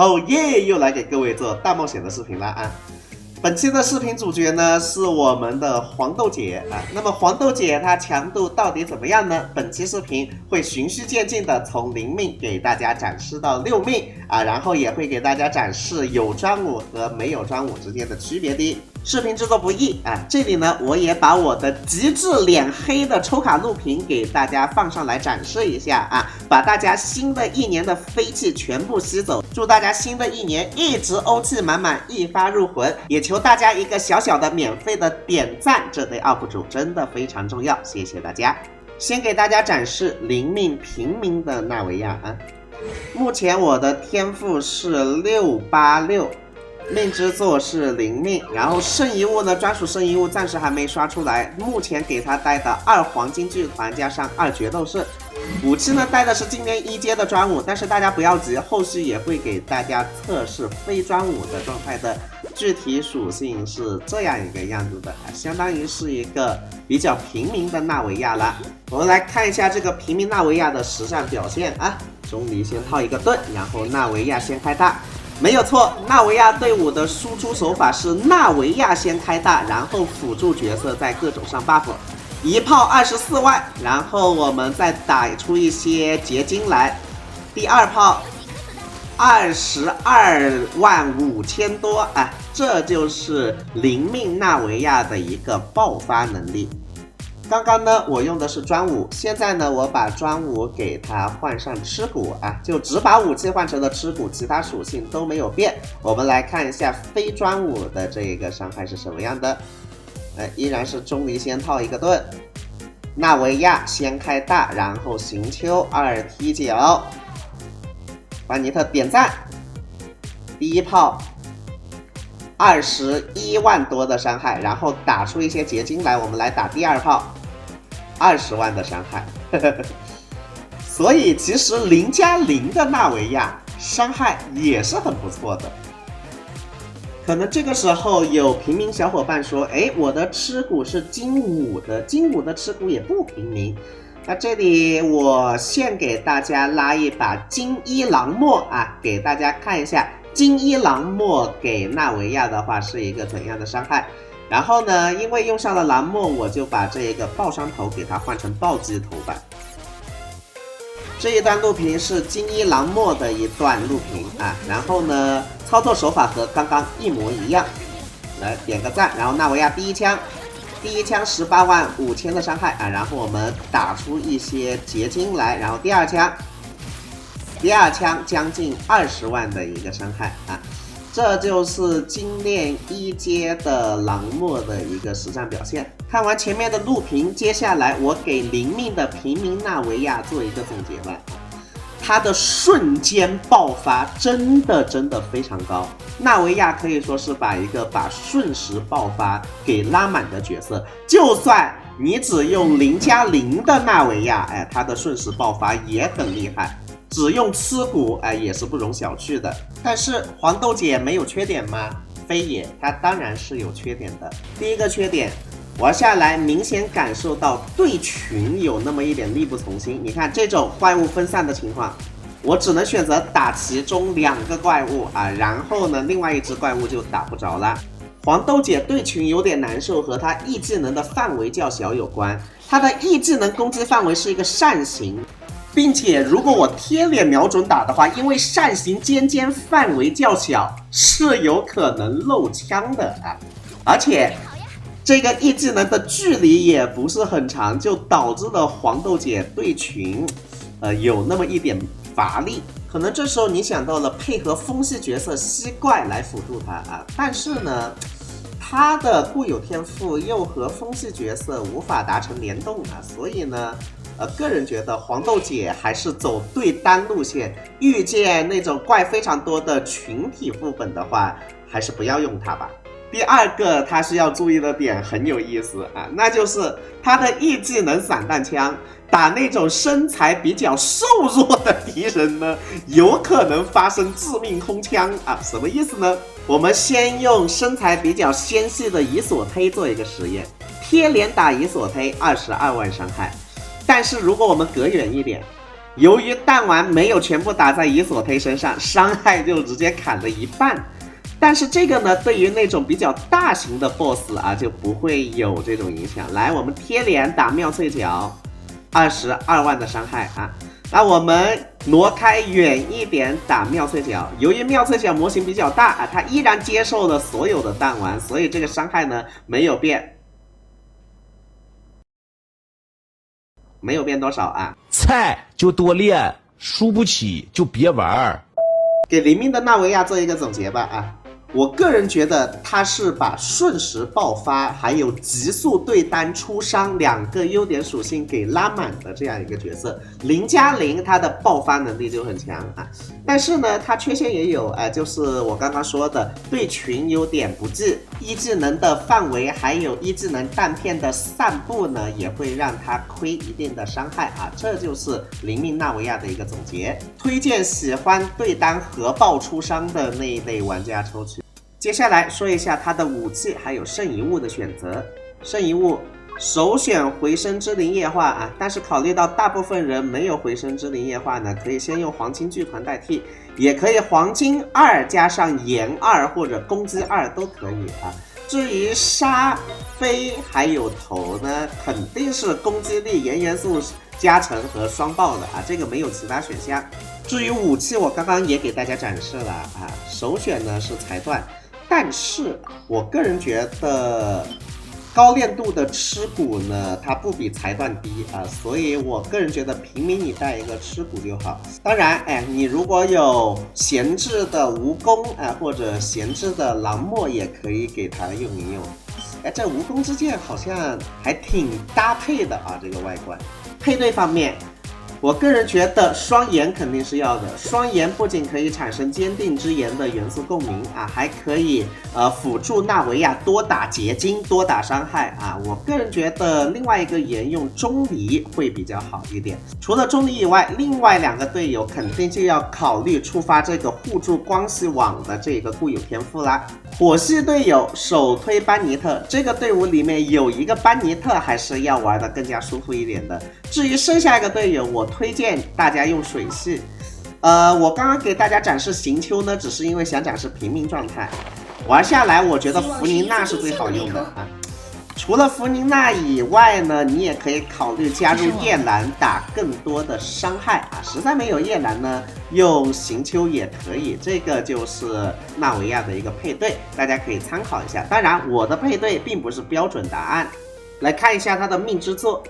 好耶，又来给各位做大冒险的视频了啊！本期的视频主角呢是我们的黄豆姐啊。那么黄豆姐她强度到底怎么样呢？本期视频会循序渐进的从0命给大家展示到6命啊，然后也会给大家展示有专武和没有专武之间的区别的。视频制作不易啊，这里呢我也把我的极致脸黑的抽卡录屏给大家放上来展示一下啊，把大家新的一年的飞气全部吸走，祝大家新的一年一直欧气满满，一发入魂，也求大家一个小小的免费的点赞，这对 UP 主真的非常重要，谢谢大家。先给大家展示0命平民的纳维亚啊，目前我的天赋是686。命之作是0命，然后圣遗物呢，专属圣遗物暂时还没刷出来，目前给他带的2黄金剧团加上2决斗士，武器呢带的是今年1阶的专武，但是大家不要急，后续也会给大家测试非专武的状态的，具体属性是这样一个样子的，相当于是一个比较平民的纳维亚了。我们来看一下这个平民纳维亚的实战表现啊，钟离先套一个盾，然后纳维亚先开大。没有错，纳维亚队伍的输出手法是纳维亚先开大，然后辅助角色在各种上 buff， 一炮24万，然后我们再打出一些结晶来，第2炮22万5千多，哎，这就是0命纳维亚的一个爆发能力。刚刚呢，我用的是专武，现在呢，我把专武给它换上吃骨啊，就只把武器换成了吃骨，其他属性都没有变。我们来看一下非专武的这个伤害是什么样的，依然是钟离先套一个盾，纳维亚先开大，然后行丘2踢脚，班尼特点赞，第1炮21万多的伤害，然后打出一些结晶来，我们来打第2炮。20万的伤害，所以其实0+0的纳维亚伤害也是很不错的。可能这个时候有平民小伙伴说，哎，我的吃骨是金武的，金武的吃骨也不平民。那这里我现给大家拉一把金一郎墨啊，给大家看一下金一郎墨给纳维亚的话是一个怎样的伤害。然后呢，因为用上了蓝墨，我就把这个爆伤头给它换成暴击头版。这一段录屏是金一郎墨的一段录屏啊，然后呢，操作手法和刚刚一模一样。来点个赞，然后纳维亚第一枪18万5千的伤害啊，然后我们打出一些结晶来，然后第二枪将近20万的一个伤害啊。这就是精炼1阶的朗墨的一个实战表现。看完前面的录屏，接下来我给0命的平民纳维亚做一个总结吧。他的瞬间爆发真的非常高，纳维亚可以说是把瞬时爆发给拉满的角色，就算你只用0+0的纳维亚，哎，他的瞬时爆发也很厉害。只用吃骨，也是不容小觑的。但是黄豆姐没有缺点吗？非也，她当然是有缺点的。第一个缺点，玩下来明显感受到对群有那么一点力不从心。你看这种怪物分散的情况，我只能选择打其中2个怪物啊，然后呢，另外一只怪物就打不着了。黄豆姐对群有点难受，和她 E 技能的范围较小有关。她的 E 技能攻击范围是一个扇形。并且如果我贴脸瞄准打的话，因为扇形尖范围较小，是有可能漏枪的啊。而且这个 E 技能的距离也不是很长，就导致了黄豆姐对群有那么一点乏力。可能这时候你想到了配合风系角色吸怪来辅助他啊，但是呢，他的固有天赋又和风系角色无法达成联动啊，所以呢。个人觉得黄豆姐还是走对单路线，遇见那种怪非常多的群体副本的话，还是不要用它吧。第二个他需要注意的点很有意思啊，那就是他的 E 技能散弹枪打那种身材比较瘦弱的敌人呢，有可能发生致命空枪啊。什么意思呢？我们先用身材比较纤细的伊索忒做一个实验，贴脸打伊索忒22万伤害。但是如果我们隔远一点，由于弹丸没有全部打在伊索忒身上，伤害就直接砍了一半。但是这个呢，对于那种比较大型的 BOSS 啊，就不会有这种影响。来，我们贴脸打妙脆角，22万的伤害啊。那我们挪开远一点打妙脆角，由于妙脆角模型比较大啊，它依然接受了所有的弹丸，所以这个伤害呢没有变。没有变多少啊？菜就多练，输不起就别玩。给灵命的纳维亚做一个总结吧啊！我个人觉得他是把瞬时爆发还有急速对单出伤2个优点属性给拉满的这样一个角色。0+0他的爆发能力就很强啊，但是呢，他缺陷也有就是我刚刚说的对群有点不济，一技能的范围还有一技能弹片的散布呢，也会让他亏一定的伤害啊。这就是灵命纳维亚的一个总结，推荐喜欢对单核爆出伤的那一类玩家抽取。接下来说一下他的武器还有圣遗物的选择。圣遗物首选回声之灵液化啊，但是考虑到大部分人没有回声之灵液化呢，可以先用黄金剧团代替，也可以黄金2加上炎2或者攻击2都可以啊。至于杀飞还有头呢，肯定是攻击力、炎元素加成和双爆的啊，这个没有其他选项。至于武器，我刚刚也给大家展示了啊，首选呢是裁断。但是我个人觉得高练度的吃骨呢，它不比裁断低啊，所以我个人觉得平民你带一个吃骨就好。当然，你如果有闲置的蜈蚣或者闲置的狼墨，也可以给它用一用。这蜈蚣之剑好像还挺搭配的啊，这个外观。配对方面，我个人觉得双炎肯定是要的，双炎不仅可以产生坚定之炎的元素共鸣啊，还可以辅助纳维亚多打结晶、多打伤害啊。我个人觉得另外一个炎用钟离会比较好一点。除了钟离以外，另外2个队友肯定就要考虑触发这个互助关系网的这个固有天赋啦。火系队友首推班尼特，这个队伍里面有一个班尼特还是要玩的更加舒服一点的。至于剩下一个队友，我推荐大家用水系。我刚刚给大家展示行秋呢，只是因为想展示平民状态。玩下来，我觉得弗宁娜是最好用的啊。除了弗宁娜以外呢，你也可以考虑加入叶兰打更多的伤害啊。实在没有叶兰呢，用行秋也可以。这个就是纳维亚的一个配对，大家可以参考一下。当然，我的配对并不是标准答案。来看一下它的命之作。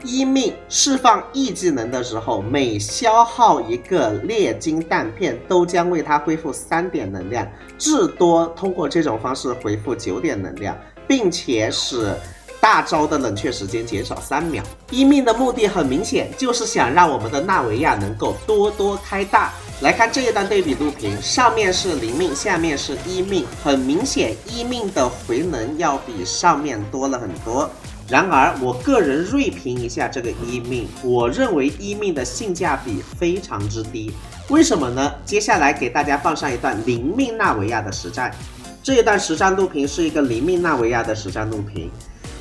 一命释放 E 技能的时候，每消耗一个炼金弹片都将为它恢复3点能量，至多通过这种方式回复9点能量，并且使大招的冷却时间减少3秒。一命的目的很明显，就是想让我们的纳维亚能够多多开大。来看这一段对比录屏，上面是0命，下面是1命，很明显1命的回能要比上面多了很多。然而，我个人锐评一下这个1命，我认为1命的性价比非常之低。为什么呢？接下来给大家放上一段0命纳维亚的实战。这一段实战录屏是一个0命纳维亚的实战录屏。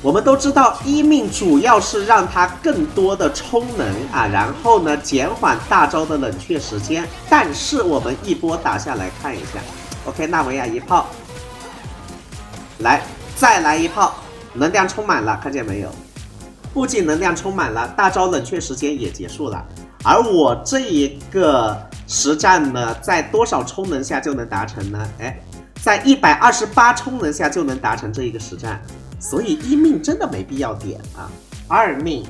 我们都知道1命主要是让它更多的充能啊，然后呢减缓大招的冷却时间。但是我们一波打下来看一下 ，OK， 纳维亚1炮，来再来1炮。能量充满了，看见没有？不仅能量充满了，大招冷却时间也结束了。而我这一个实战呢，在多少充能下就能达成呢？在128充能下就能达成这一个实战。所以1命真的没必要点啊。2命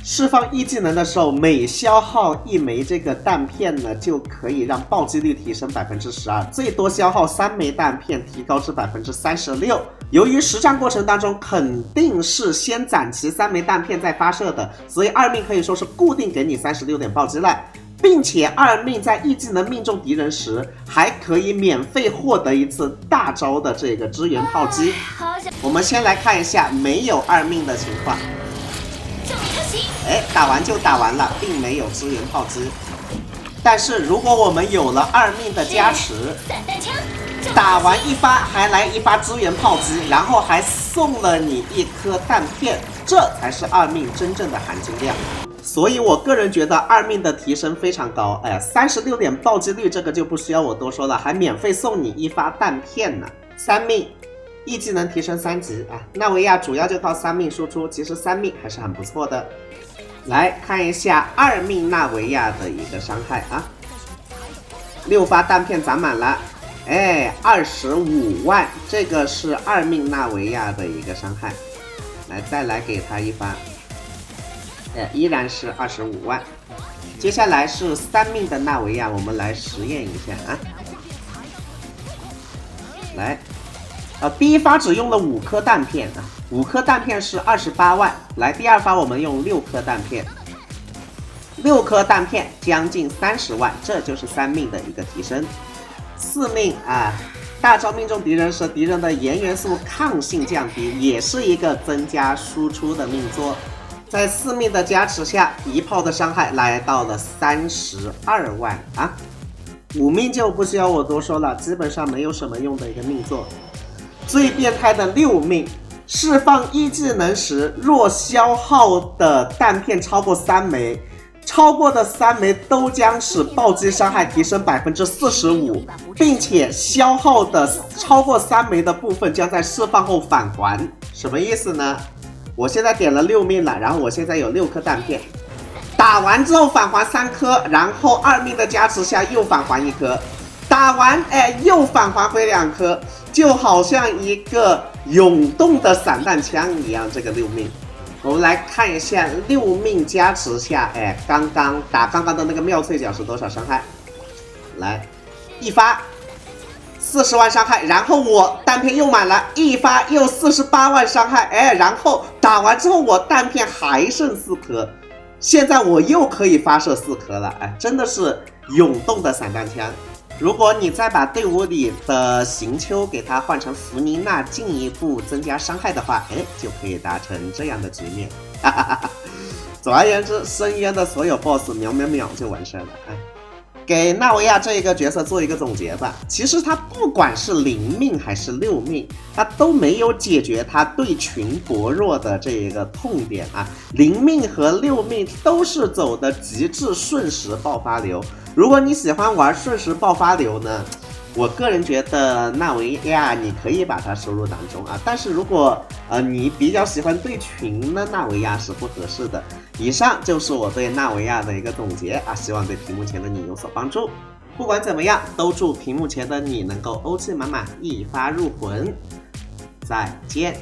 释放E技能的时候，每消耗1枚这个弹片呢，就可以让暴击率提升12%，最多消耗3枚弹片，提高至36%。由于实战过程当中肯定是先攒齐3枚弹片再发射的，所以2命可以说是固定给你36点暴击了，并且2命在E技能命中敌人时，还可以免费获得一次大招的这个支援炮击。我们先来看一下没有2命的情况。打完就打完了，并没有支援炮击。但是如果我们有了2命的加持，打完一发还来一发支援炮击，然后还送了你1颗弹片，这才是2命真正的含金量。所以我个人觉得2命的提升非常高。哎，36点暴击率这个就不需要我多说了，还免费送你1发弹片呢。3命，E技能提升3级啊。纳维亚主要就靠3命输出，其实3命还是很不错的。来看一下2命纳维亚的一个伤害啊，6发弹片攒满了。哎，25万，这个是2命纳维亚的一个伤害。来，再来给他1发，依然是25万。接下来是3命的纳维亚，我们来实验一下啊。来，第1发只用了5颗弹片啊，5颗弹片是28万。来，第2发我们用6颗弹片，6颗弹片将近30万，这就是3命的一个提升。4命啊，大招命中敌人时，敌人的炎元素抗性降低，也是一个增加输出的命作。在4命的加持下，一炮的伤害来到了32万啊。5命就不需要我多说了，基本上没有什么用的一个命作。最变态的6命，释放1技能时，若消耗的弹片超过3枚。超过的3枚都将使暴击伤害提升45%，并且消耗的超过3枚的部分将在释放后返还。什么意思呢？我现在点了6命了，然后我现在有6颗弹片，打完之后返还3颗，然后2命的加持下又返还1颗，打完又返还回2颗，就好像一个涌动的散弹枪一样。这个6命。我们来看一下6命加持下，刚刚的那个妙脆角是多少伤害？来，1发40万伤害，然后我弹片又满了，1发又48万伤害，然后打完之后我弹片还剩4颗，现在我又可以发射4颗了，真的是涌动的散弹枪。如果你再把队伍里的行丘给它换成弗妮娜，进一步增加伤害的话，就可以达成这样的局面。总而言之，深渊的所有 BOSS 秒秒秒就完事了。给纳维亚这一个角色做一个总结吧。其实他不管是0命还是6命，他都没有解决他对群薄弱的这一个痛点啊。0命和6命都是走的极致瞬时爆发流。如果你喜欢玩瞬时爆发流呢，我个人觉得纳维亚你可以把它收入当中啊，但是如果你比较喜欢对群呢，纳维亚是不合适的。以上就是我对纳维亚的一个总结啊，希望对屏幕前的你有所帮助。不管怎么样，都祝屏幕前的你能够欧气满满，一发入魂。再见。